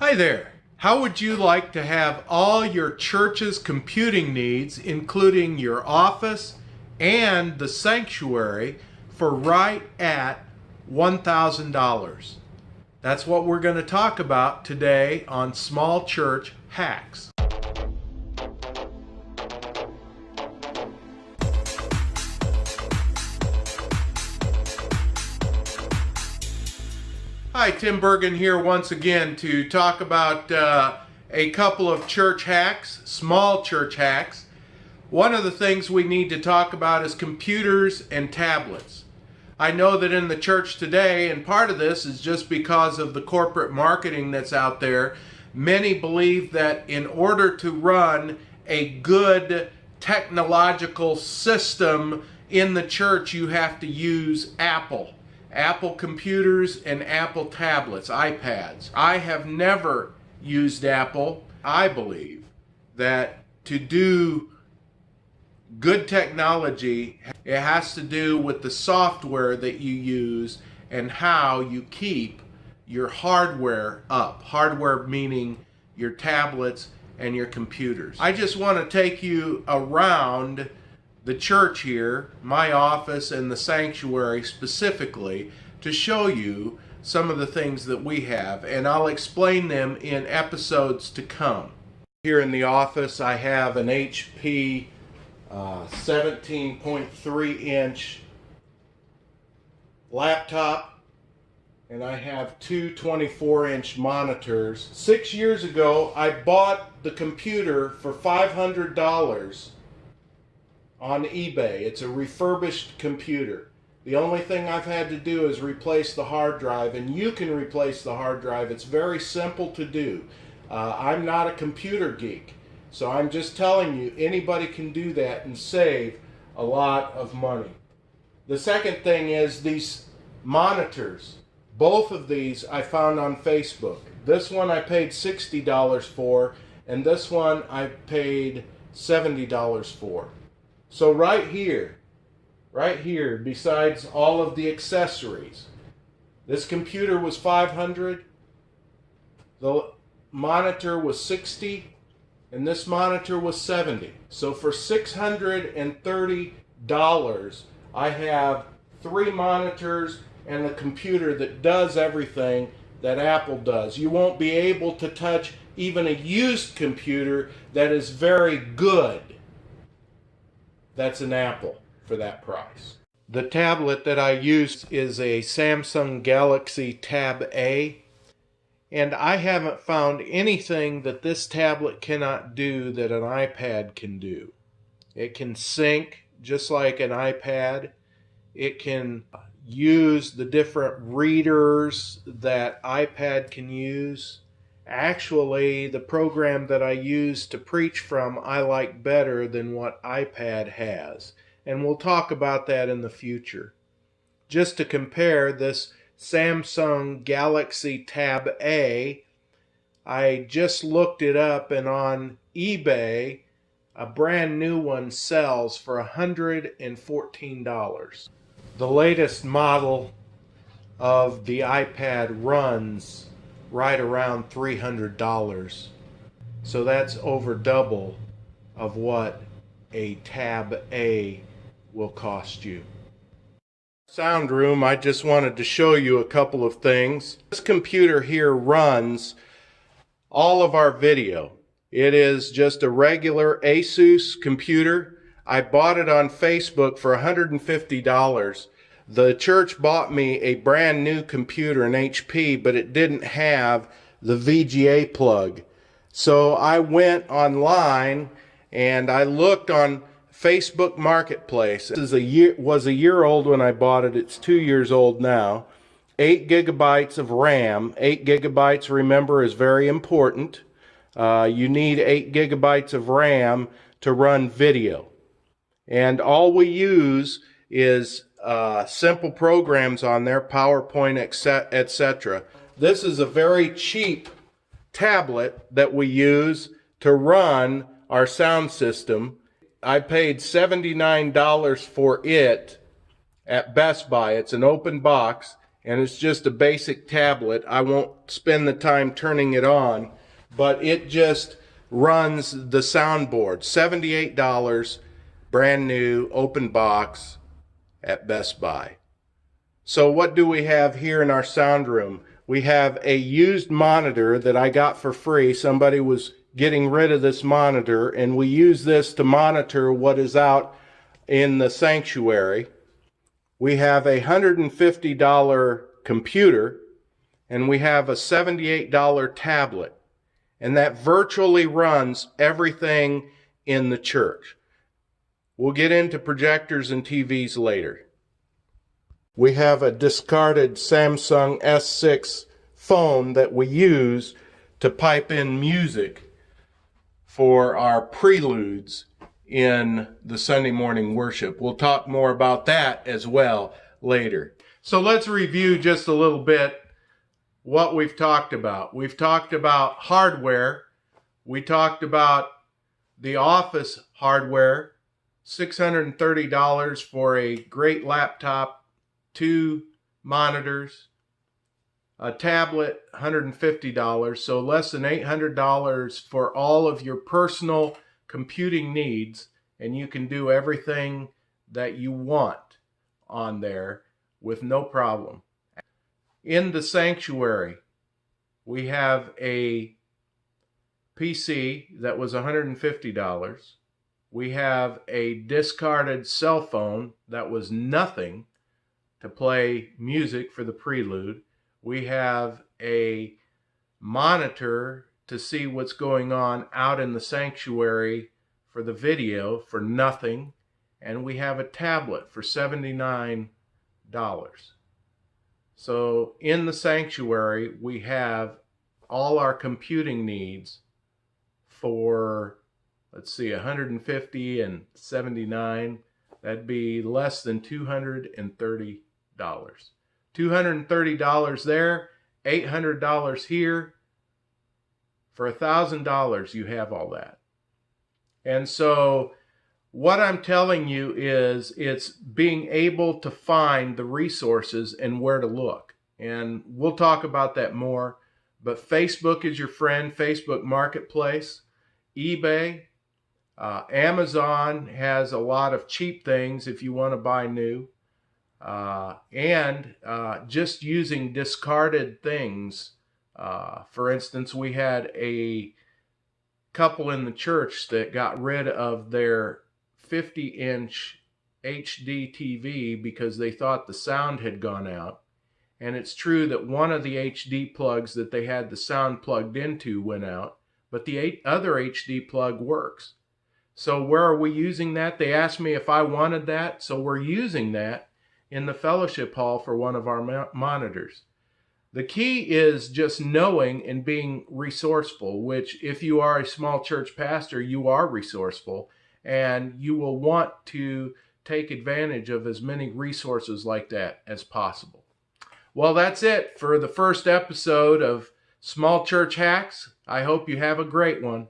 Hi there. How would you like to have all your church's computing needs, including your office and the sanctuary, for right at $1,000? That's what we're going to talk about today on Small Church Hacks. Hi, Tim Bergen here once again to talk about a couple of church hacks, small church hacks. One of the things we need to talk about is computers and tablets. I know that in the church today, and part of this is just because of the corporate marketing that's out there, many believe that in order to run a good technological system in the church, you have to use Apple computers and Apple tablets, iPads. I have never used Apple. I believe that to do good technology, it has to do with the software that you use and how you keep your hardware up. Hardware meaning your tablets and your computers. I just want to take you around the church here, my office, and the sanctuary specifically to show you some of the things that we have, and I'll explain them in episodes to come. Here in the office I have an HP 17.3 inch laptop, and I have two 24-inch monitors. 6 years ago I bought the computer for $500 on eBay. It's a refurbished computer. The only thing I've had to do is replace the hard drive, and you can replace the hard drive. It's very simple to do. I'm not a computer geek, so I'm just telling you anybody can do that and save a lot of money. The second thing is these monitors. Both of these I found on Facebook. This one I paid $60 for, and this one I paid $70 for. So right here, besides all of the accessories, this computer was $500, the monitor was $60, and this monitor was $70. So for $630, I have three monitors and a computer that does everything that Apple does. You won't be able to touch even a used computer that is very good. That's an Apple for that price. The tablet that I use is a Samsung Galaxy Tab A, and I haven't found anything that this tablet cannot do that an iPad can do. It can sync just like an iPad. It can use the different readers that iPad can use. Actually, the program that I use to preach from I like better than what iPad has, and we'll talk about that in the future. Just to compare, this Samsung Galaxy Tab A, I just looked it up, and on eBay a brand new one sells for $114. The latest model of the iPad runs right around $300. So that's over double of what a Tab A will cost you. Sound room, I just wanted to show you a couple of things. This computer here runs all of our video. It is just a regular Asus computer. I bought it on Facebook for $150. The church bought me a brand new computer, an HP, but it didn't have the VGA plug. So I went online and I looked on Facebook Marketplace. This was a year old when I bought it. It's 2 years old now. 8 gigabytes of RAM. 8 gigabytes, remember, is very important. You need 8 gigabytes of RAM to run video. And all we use is simple programs on there, PowerPoint, etc. This is a very cheap tablet that we use to run our sound system. I paid $79 for it at Best Buy. It's an open box, and it's just a basic tablet. I won't spend the time turning it on, but it just runs the soundboard. $78, brand new, open box at Best Buy. So what do we have here in our sound room? We have a used monitor that I got for free. Somebody was getting rid of this monitor, and we use this to monitor what is out in the sanctuary. We have a $150 computer, and we have a $78 tablet, and that virtually runs everything in the church. We'll get into projectors and TVs later. We have a discarded Samsung S6 phone that we use to pipe in music for our preludes in the Sunday morning worship. We'll talk more about that as well later. So let's review just a little bit what we've talked about. We've talked about hardware. We talked about the office hardware, $630 for a great laptop, 2 monitors, a tablet, $150, so less than $800 for all of your personal computing needs, and you can do everything that you want on there with no problem. In the sanctuary, we have a PC that was $150. We have a discarded cell phone that was nothing to play music for the prelude. We have a monitor to see what's going on out in the sanctuary for the video for nothing. And we have a tablet for $79. So in the sanctuary, we have all our computing needs for, let's see, $150 and $79. That'd be less than $230. $230 there, $800 here. For $1,000, you have all that. And so what I'm telling you is it's being able to find the resources and where to look. And we'll talk about that more. But Facebook is your friend, Facebook Marketplace, eBay, Amazon has a lot of cheap things if you want to buy new. And just using discarded things. For instance, we had a couple in the church that got rid of their 50-inch HD TV because they thought the sound had gone out. And it's true that one of the HD plugs that they had the sound plugged into went out, but the other HD plug works. So where are we using that? They asked me if I wanted that, so we're using that in the fellowship hall for one of our monitors. The key is just knowing and being resourceful, which if you are a small church pastor, you are resourceful, and you will want to take advantage of as many resources like that as possible. Well, that's it for the first episode of Small Church Hacks. I hope you have a great one.